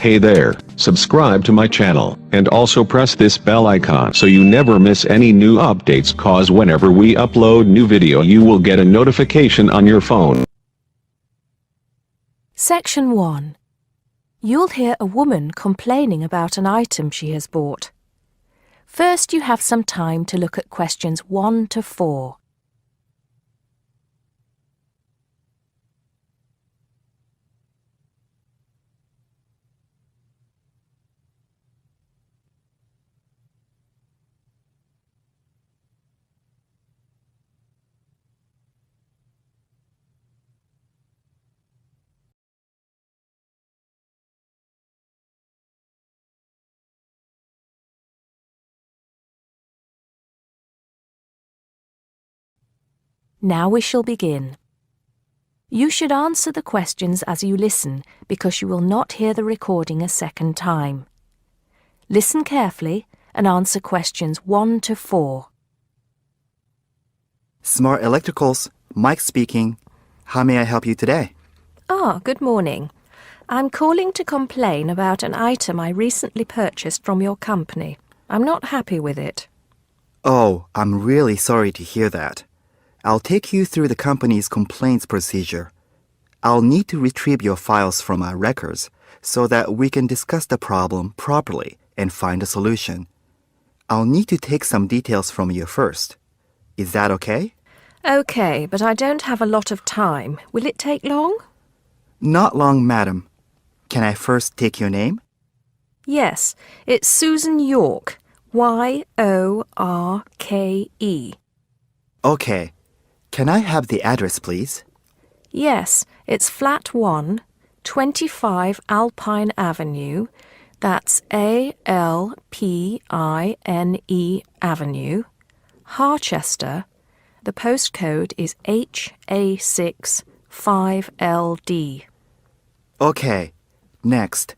Hey there, subscribe to my channel, and also press this bell icon so you never miss any new updates, cause whenever we upload new video you will get a notification on your phone. Section 1. You'll hear a woman complaining about an item she has bought. First, you have some time to look at questions 1 to 4. Now we shall begin. You should answer the questions as you listen because you will not hear the recording a second time. Listen carefully and answer questions 1 to 4. Smart Electricals, Mike speaking. How may I help you today? Good morning. I'm calling to complain about an item I recently purchased from your company. I'm not happy with it. Oh, I'm really sorry to hear that. I'll take you through the company's complaints procedure. I'll need to retrieve your files from our records so that we can discuss the problem properly and find a solution. I'll need to take some details from you first. Is that okay? Okay, but I don't have a lot of time. Will it take long? Not long, madam. Can I first take your name? Yes, it's Susan Yorke. Y-O-R-K-E. Okay. Can I have the address, please? Yes, it's Flat 1, 25 Alpine Avenue. That's A-L-P-I-N-E Avenue, Harchester. The postcode is HA6 5LD. Okay. Next.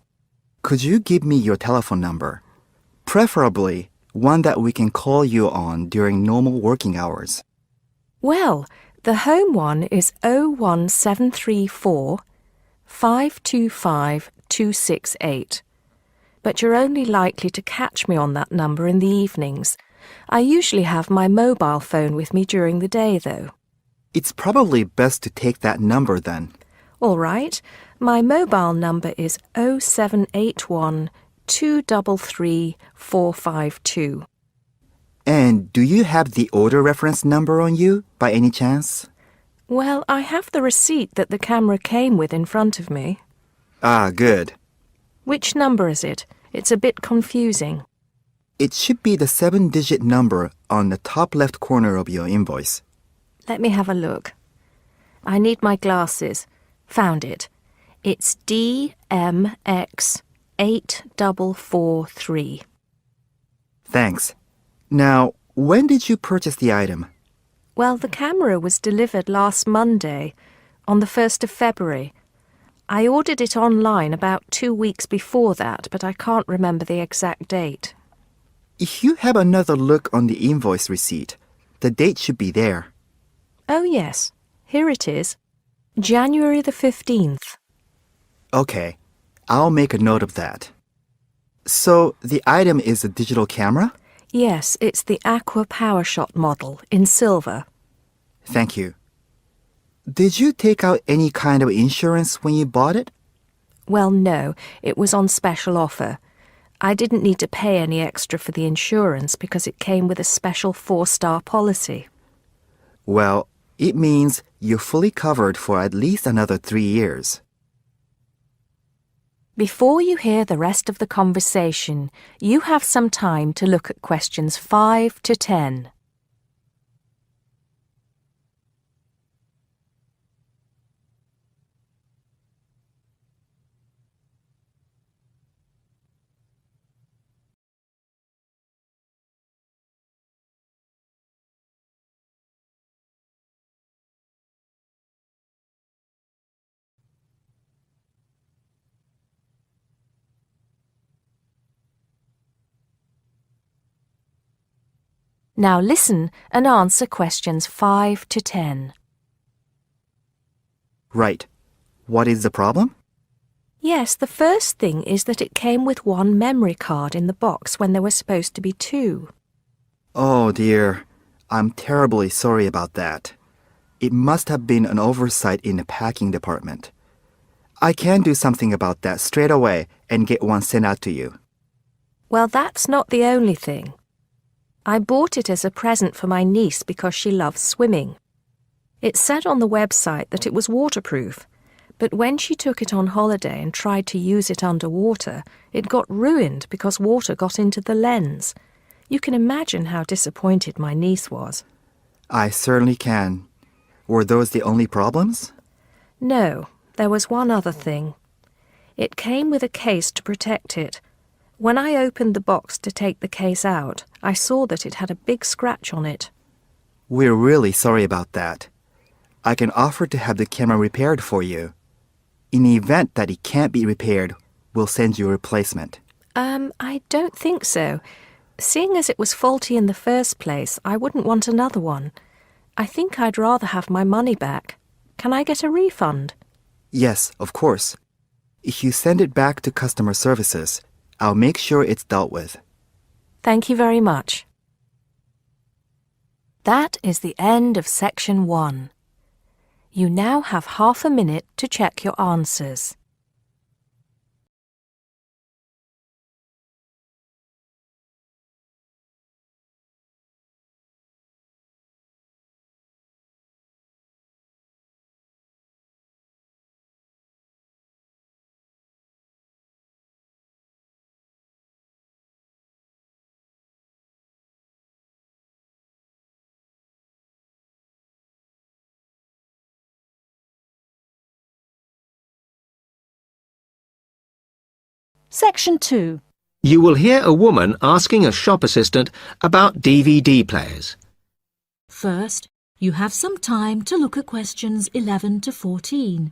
Could you give me your telephone number? Preferably one that we can call you on during normal working hours. Well, the home one is 01734 525 268. But you're only likely to catch me on that number in the evenings. I usually have my mobile phone with me during the day, though. It's probably best to take that number then. All right. My mobile number is 0781 233 452. And do you have the order reference number on you, by any chance? Well, I have the receipt that the camera came with in front of me. Ah, good. Which number is it? It's a bit confusing. It should be the 7-digit number on the top left corner of your invoice. Let me have a look. I need my glasses. Found it. It's DMX8443. Thanks. Now, when did you purchase the item? Well, the camera was delivered last Monday, on the 1st of February. I ordered it online about 2 weeks before that, but I can't remember the exact date. If you have another look on the invoice receipt, the date should be there. Oh, yes. Here it is. January the 15th. Okay, I'll make a note of that. So, the item is a digital camera? Yes, it's the Aqua PowerShot model in silver. Thank you. Did you take out any kind of insurance when you bought it? Well, no, it was on special offer. I didn't need to pay any extra for the insurance because it came with a special 4-star policy. Well, it means you're fully covered for at least another 3 years. Before you hear the rest of the conversation, you have some time to look at questions 5 to 10. Now listen and answer questions 5 to 10. Right. What is the problem? Yes, the first thing is that it came with one memory card in the box when there were supposed to be two. Oh dear, I'm terribly sorry about that. It must have been an oversight in the packing department. I can do something about that straight away and get one sent out to you. Well, that's not the only thing. I bought it as a present for my niece because she loves swimming. It said on the website that it was waterproof, but when she took it on holiday and tried to use it underwater, it got ruined because water got into the lens. You can imagine how disappointed my niece was. I certainly can. Were those the only problems? No, there was one other thing. It came with a case to protect it. When I opened the box to take the case out, I saw that it had a big scratch on it. We're really sorry about that. I can offer to have the camera repaired for you. In the event that it can't be repaired, we'll send you a replacement. I don't think so. Seeing as it was faulty in the first place, I wouldn't want another one. I think I'd rather have my money back. Can I get a refund? Yes, of course. If you send it back to customer services, I'll make sure it's dealt with. Thank you very much. That is the end of section 1. You now have half a minute to check your answers. Section 2. You will hear a woman asking a shop assistant about DVD players. First, you have some time to look at questions 11 to 14.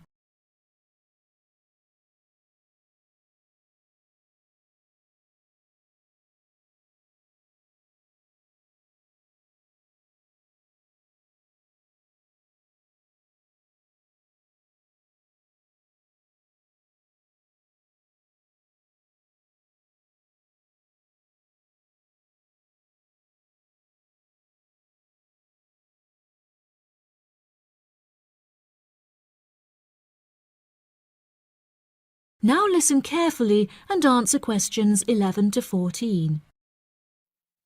Now listen carefully and answer questions 11 to 14.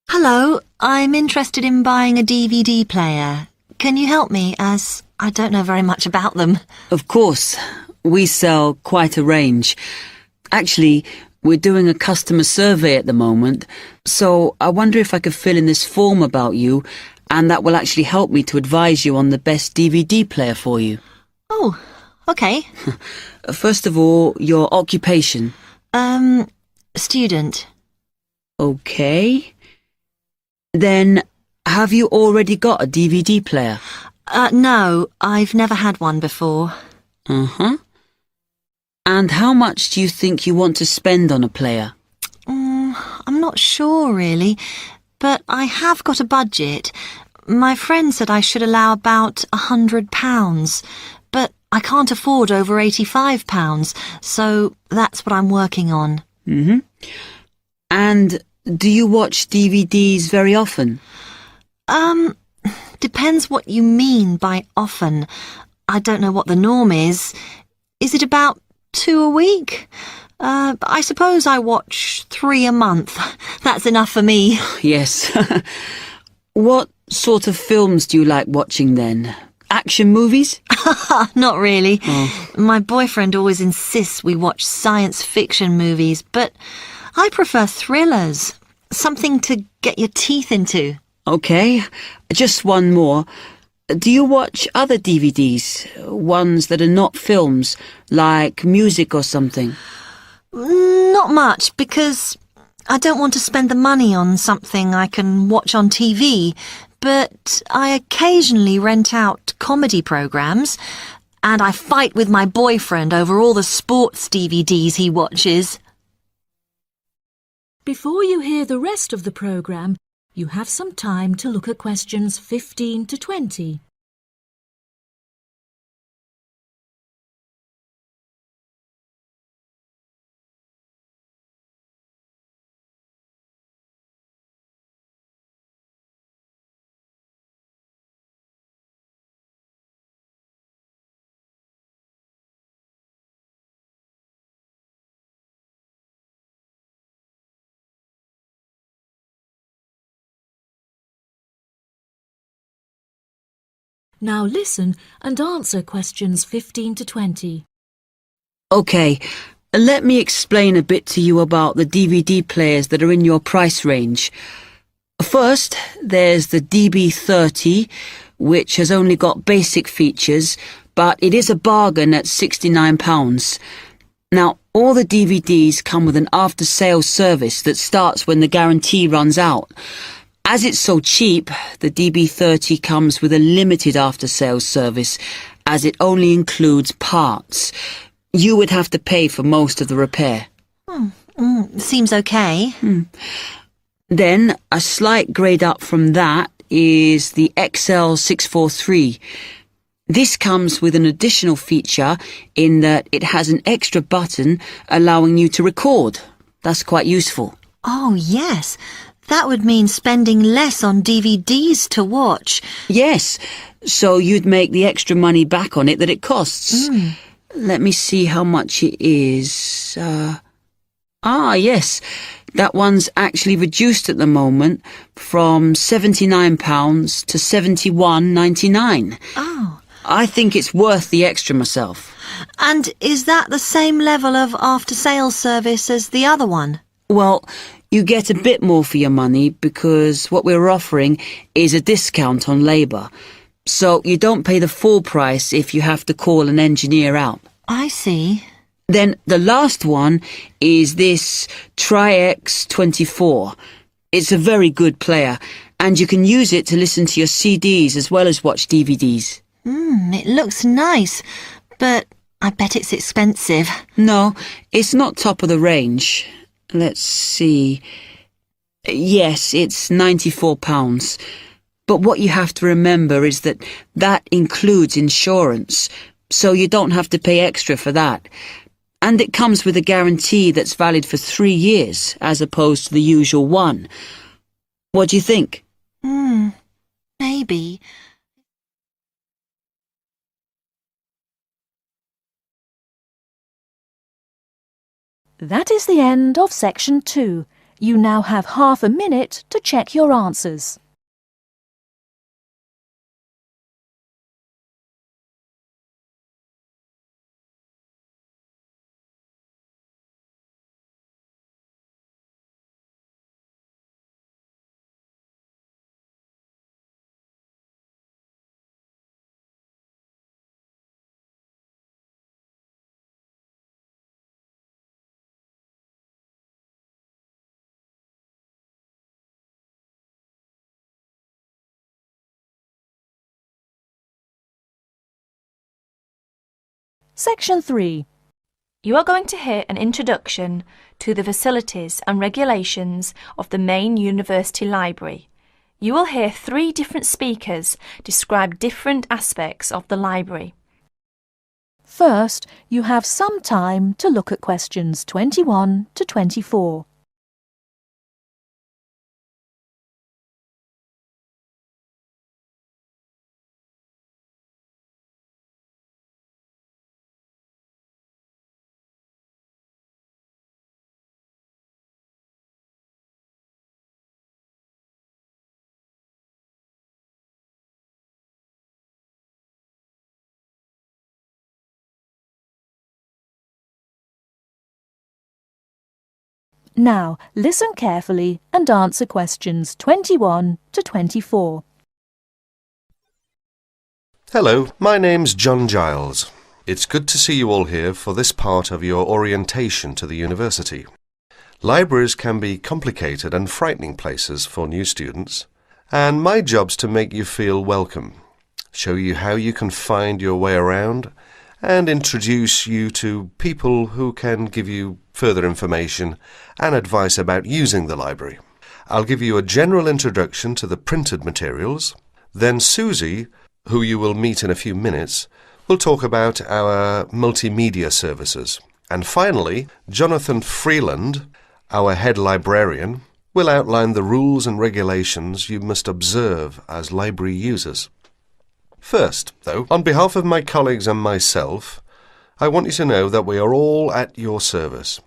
Hello, I'm interested in buying a DVD player. Can you help me, as I don't know very much about them? Of course. We sell quite a range. Actually, we're doing a customer survey at the moment, so I wonder if I could fill in this form about you, and that will actually help me to advise you on the best DVD player for you. Oh, okay. First of all, your occupation. Student. Okay. Then, have you already got a DVD player? No, I've never had one before. Uh-huh. And how much do you think you want to spend on a player? I'm not sure, really, but I have got a budget. My friend said I should allow about £100, but I can't afford over £85, so that's what I'm working on. Mm-hmm. And do you watch DVDs very often? Depends what you mean by often. I don't know what the norm is. Is it about 2 a week? I suppose I watch 3 a month. That's enough for me. Yes. What sort of films do you like watching then? Action movies? Not really. Oh. My boyfriend always insists we watch science fiction movies, but I prefer thrillers. Something to get your teeth into. Okay, just one more. Do you watch other DVDs? Ones that are not films, like music or something? Not much, because I don't want to spend the money on something I can watch on TV, but I occasionally rent out comedy programs, and I fight with my boyfriend over all the sports DVDs he watches. Before you hear the rest of the programme, you have some time to look at questions 15 to 20. Now listen and answer questions 15 to 20. OK, let me explain a bit to you about the DVD players that are in your price range. First, there's the DB30, which has only got basic features, but it is a bargain at £69. Now, all the DVDs come with an after-sales service that starts when the guarantee runs out. As it's so cheap, the DB30 comes with a limited after-sales service, as it only includes parts. You would have to pay for most of the repair. Seems okay. Then, a slight grade up from that is the XL643. This comes with an additional feature in that it has an extra button allowing you to record. That's quite useful. Oh, yes. That would mean spending less on DVDs to watch. Yes, so you'd make the extra money back on it that it costs. Let me see how much it is. Yes, that one's actually reduced at the moment from £79 to £71.99. Oh. I think it's worth the extra myself. And is that the same level of after-sales service as the other one? Well, you get a bit more for your money because what we're offering is a discount on labour. So you don't pay the full price if you have to call an engineer out. I see. Then the last one is this Tri-X24. It's a very good player, and you can use it to listen to your CDs as well as watch DVDs. It looks nice, but I bet it's expensive. No, it's not top of the range. Let's see. Yes, it's £94. But what you have to remember is that that includes insurance, so you don't have to pay extra for that. And it comes with a guarantee that's valid for 3 years, as opposed to the usual one. What do you think? Maybe. That is the end of section 2. You now have half a minute to check your answers. Section 3. You are going to hear an introduction to the facilities and regulations of the main university library. You will hear 3 different speakers describe different aspects of the library. First, you have some time to look at questions 21 to 24. Now, listen carefully and answer questions 21 to 24. Hello, my name's John Giles. It's good to see you all here for this part of your orientation to the university. Libraries can be complicated and frightening places for new students, and my job's to make you feel welcome, show you how you can find your way around, and introduce you to people who can give you further information and advice about using the library. I'll give you a general introduction to the printed materials. Then Susie, who you will meet in a few minutes, will talk about our multimedia services. And finally, Jonathan Freeland, our head librarian, will outline the rules and regulations you must observe as library users. First, though, on behalf of my colleagues and myself, I want you to know that we are all at your service.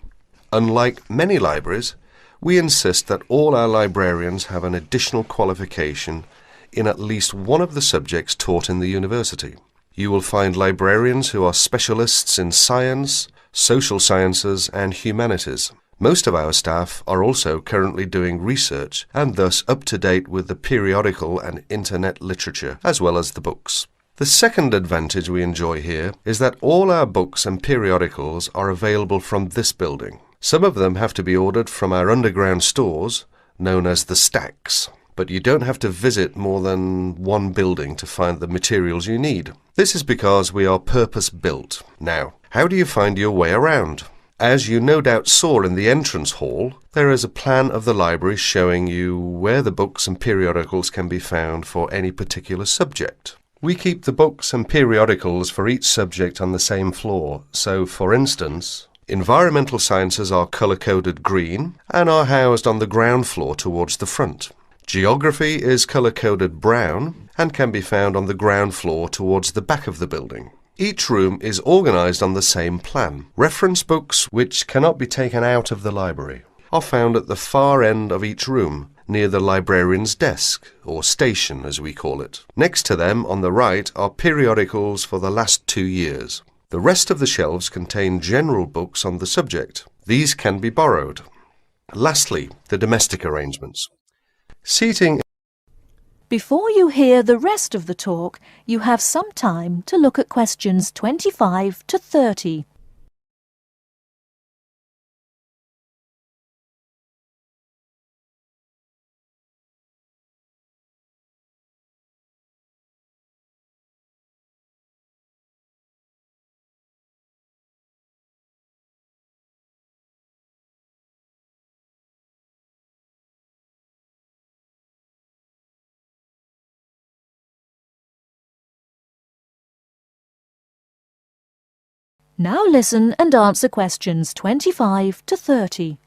Unlike many libraries, we insist that all our librarians have an additional qualification in at least one of the subjects taught in the university. You will find librarians who are specialists in science, social sciences and humanities. Most of our staff are also currently doing research and thus up to date with the periodical and internet literature, as well as the books. The second advantage we enjoy here is that all our books and periodicals are available from this building. Some of them have to be ordered from our underground stores, known as the stacks, but you don't have to visit more than one building to find the materials you need. This is because we are purpose-built. Now, how do you find your way around? As you no doubt saw in the entrance hall, there is a plan of the library showing you where the books and periodicals can be found for any particular subject. We keep the books and periodicals for each subject on the same floor, so for instance, environmental sciences are colour-coded green and are housed on the ground floor towards the front. Geography is colour-coded brown and can be found on the ground floor towards the back of the building. Each room is organised on the same plan. Reference books, which cannot be taken out of the library, are found at the far end of each room, near the librarian's desk, or station as we call it. Next to them, on the right, are periodicals for the last 2 years. The rest of the shelves contain general books on the subject. These can be borrowed. Lastly, the domestic arrangements. Seating. Before you hear the rest of the talk, you have some time to look at questions 25 to 30. Now listen and answer questions 25 to 30.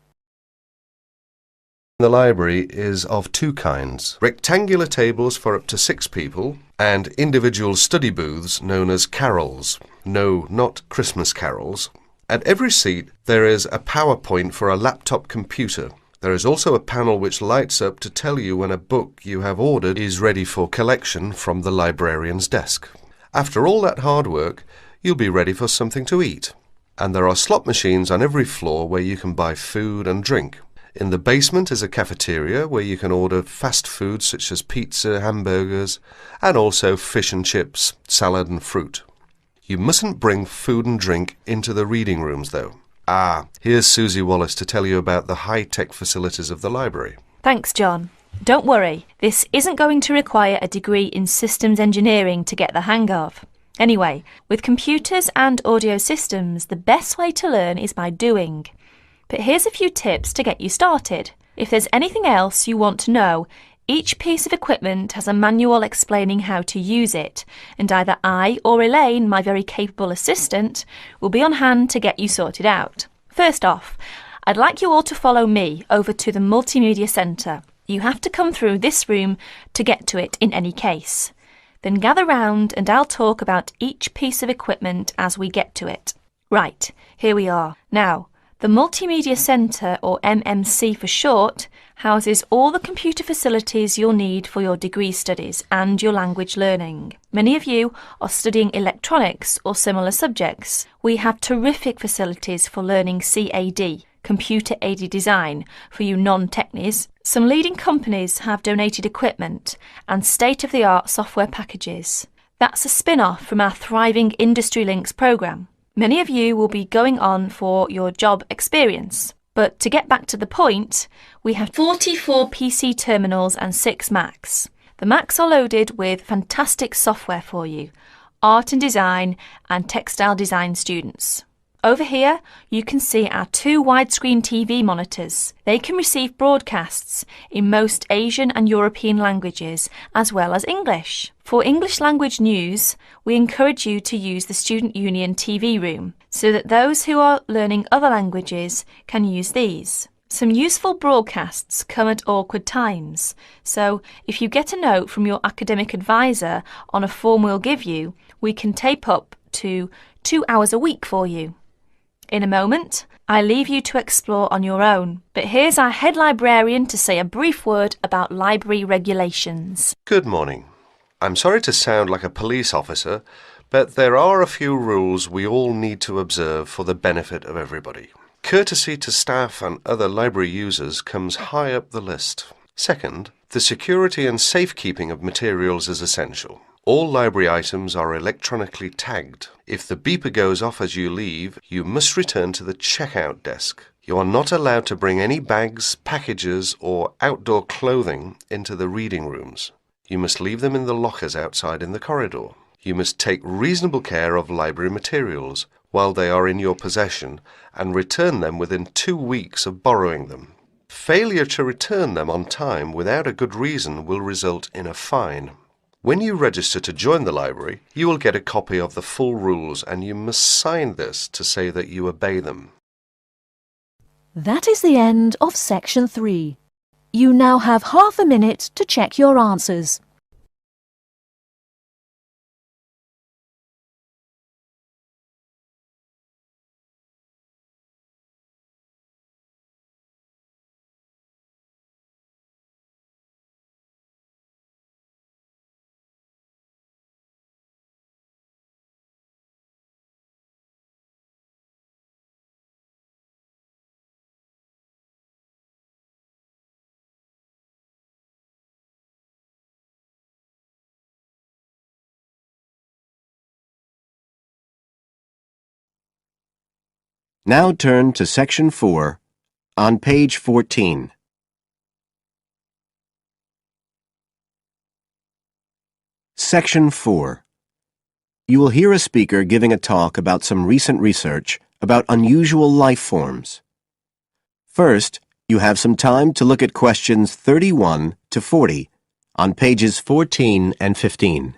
The library is of two kinds: rectangular tables for up to 6 people and individual study booths known as carols. No, not Christmas carols. At every seat there is a PowerPoint for a laptop computer. There is also a panel which lights up to tell you when a book you have ordered is ready for collection from the librarian's desk. After all that hard work, you'll be ready for something to eat. And there are slot machines on every floor where you can buy food and drink. In the basement is a cafeteria where you can order fast food such as pizza, hamburgers, and also fish and chips, salad and fruit. You mustn't bring food and drink into the reading rooms though. Here's Susie Wallace to tell you about the high-tech facilities of the library. Thanks, John. Don't worry, this isn't going to require a degree in systems engineering to get the hang of. Anyway, with computers and audio systems, the best way to learn is by doing. But here's a few tips to get you started. If there's anything else you want to know, each piece of equipment has a manual explaining how to use it, and either I or Elaine, my very capable assistant, will be on hand to get you sorted out. First off, I'd like you all to follow me over to the Multimedia Centre. You have to come through this room to get to it in any case. Then gather round and I'll talk about each piece of equipment as we get to it. Right, here we are. Now, the Multimedia Centre, or MMC for short, houses all the computer facilities you'll need for your degree studies and your language learning. Many of you are studying electronics or similar subjects. We have terrific facilities for learning CAD, computer-aided design, for you non-technies. Some leading companies have donated equipment and state-of-the-art software packages. That's a spin-off from our thriving Industry Links programme. Many of you will be going on for your job experience. But to get back to the point, we have 44 PC terminals and 6 Macs. The Macs are loaded with fantastic software for you, art and design and textile design students. Over here, you can see our 2 widescreen TV monitors. They can receive broadcasts in most Asian and European languages, as well as English. For English language news, we encourage you to use the Student Union TV room, so that those who are learning other languages can use these. Some useful broadcasts come at awkward times, so if you get a note from your academic advisor on a form we'll give you, we can tape up to 2 hours a week for you. In a moment, I leave you to explore on your own, but here's our head librarian to say a brief word about library regulations. Good morning. I'm sorry to sound like a police officer, but there are a few rules we all need to observe for the benefit of everybody. Courtesy to staff and other library users comes high up the list. Second, the security and safekeeping of materials is essential. All library items are electronically tagged. If the beeper goes off as you leave, you must return to the checkout desk. You are not allowed to bring any bags, packages, or outdoor clothing into the reading rooms. You must leave them in the lockers outside in the corridor. You must take reasonable care of library materials while they are in your possession and return them within 2 weeks of borrowing them. Failure to return them on time without a good reason will result in a fine. When you register to join the library, you will get a copy of the full rules and you must sign this to say that you obey them. That is the end of section 3. You now have half a minute to check your answers. Now turn to Section 4 on page 14. Section 4. You will hear a speaker giving a talk about some recent research about unusual life forms. First, you have some time to look at questions 31 to 40 on pages 14 and 15.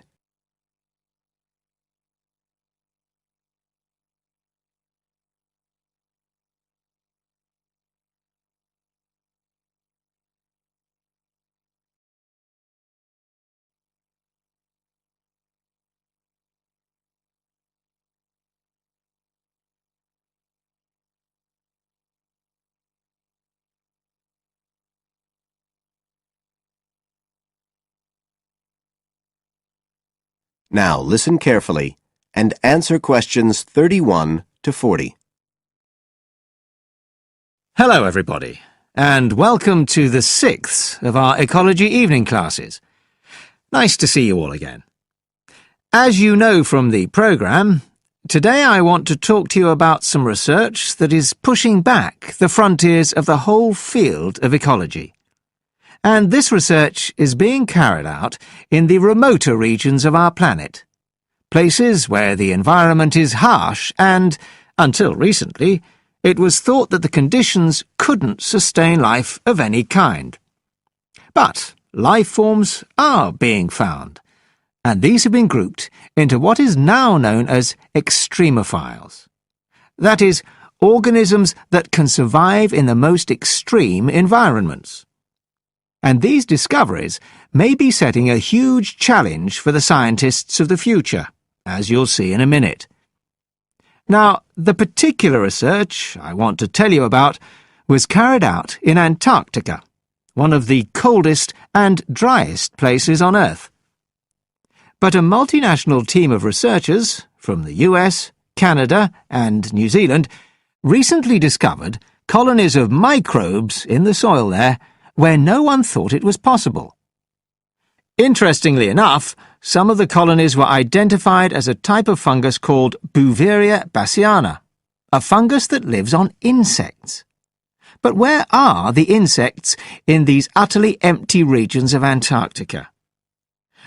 Now listen carefully and answer questions 31 to 40. Hello, everybody, and welcome to the 6th of our ecology evening classes. Nice to see you all again. As you know from the programme, today I want to talk to you about some research that is pushing back the frontiers of the whole field of ecology. And this research is being carried out in the remoter regions of our planet, places where the environment is harsh and, until recently, it was thought that the conditions couldn't sustain life of any kind. But life forms are being found, and these have been grouped into what is now known as extremophiles. That is, organisms that can survive in the most extreme environments. And these discoveries may be setting a huge challenge for the scientists of the future, as you'll see in a minute. Now, the particular research I want to tell you about was carried out in Antarctica, one of the coldest and driest places on Earth. But a multinational team of researchers from the US, Canada, and New Zealand recently discovered colonies of microbes in the soil there where no one thought it was possible. Interestingly enough, some of the colonies were identified as a type of fungus called Bouveria bassiana, a fungus that lives on insects. But where are the insects in these utterly empty regions of Antarctica?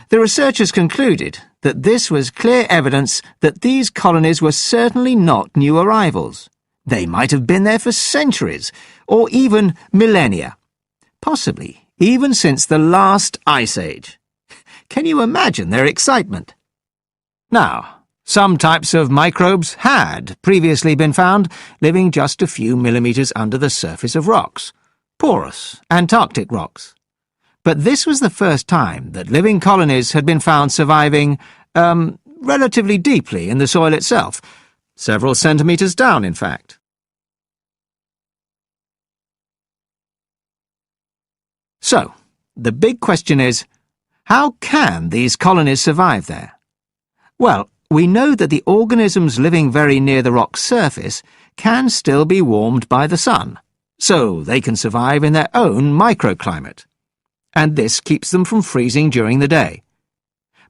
The researchers concluded that this was clear evidence that these colonies were certainly not new arrivals. They might have been there for centuries, or even millennia. Possibly even since the last ice age. Can you imagine their excitement? Now, some types of microbes had previously been found living just a few millimeters under the surface of rocks, porous Antarctic rocks. But this was the first time that living colonies had been found surviving, relatively deeply in the soil itself, several centimetres down, in fact. So, the big question is, how can these colonies survive there? Well, we know that the organisms living very near the rock's surface can still be warmed by the sun, so they can survive in their own microclimate. And this keeps them from freezing during the day.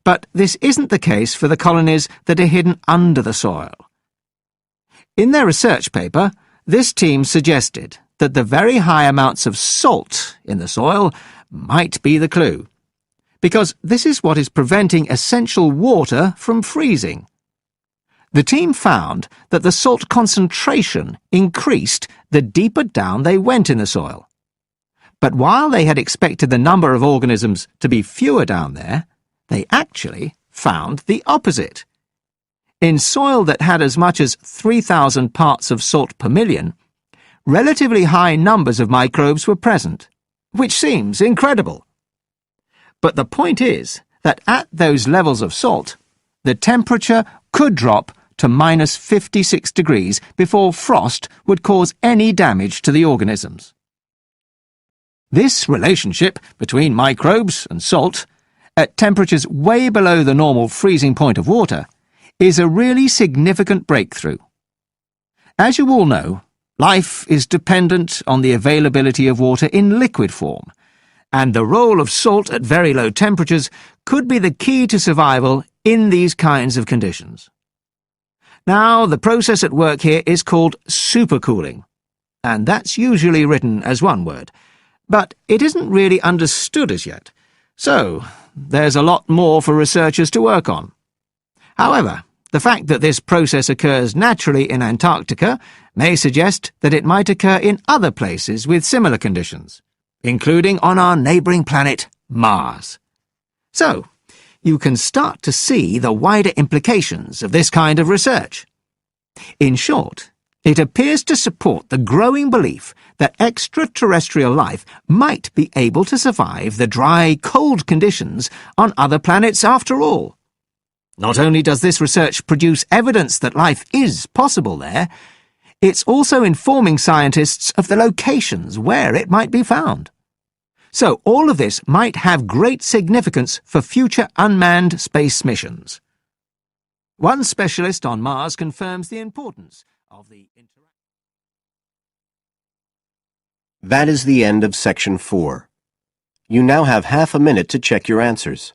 But this isn't the case for the colonies that are hidden under the soil. In their research paper, this team suggested that the very high amounts of salt in the soil might be the clue, because this is what is preventing essential water from freezing. The team found that the salt concentration increased the deeper down they went in the soil. But while they had expected the number of organisms to be fewer down there, they actually found the opposite. In soil that had as much as 3,000 parts of salt per million, relatively high numbers of microbes were present, which seems incredible. But the point is that at those levels of salt, the temperature could drop to minus 56 degrees before frost would cause any damage to the organisms. This relationship between microbes and salt, at temperatures way below the normal freezing point of water, is a really significant breakthrough. As you all know, life is dependent on the availability of water in liquid form, and the role of salt at very low temperatures could be the key to survival in these kinds of conditions. Now, the process at work here is called supercooling, and that's usually written as one word, but it isn't really understood as yet, so there's a lot more for researchers to work on. However, the fact that this process occurs naturally in Antarctica may suggest that it might occur in other places with similar conditions, including on our neighbouring planet, Mars. So, you can start to see the wider implications of this kind of research. In short, it appears to support the growing belief that extraterrestrial life might be able to survive the dry, cold conditions on other planets after all. Not only does this research produce evidence that life is possible there, it's also informing scientists of the locations where it might be found. So all of this might have great significance for future unmanned space missions. One specialist on Mars confirms the importance of the interaction. That is the end of Section 4. You now have half a minute to check your answers.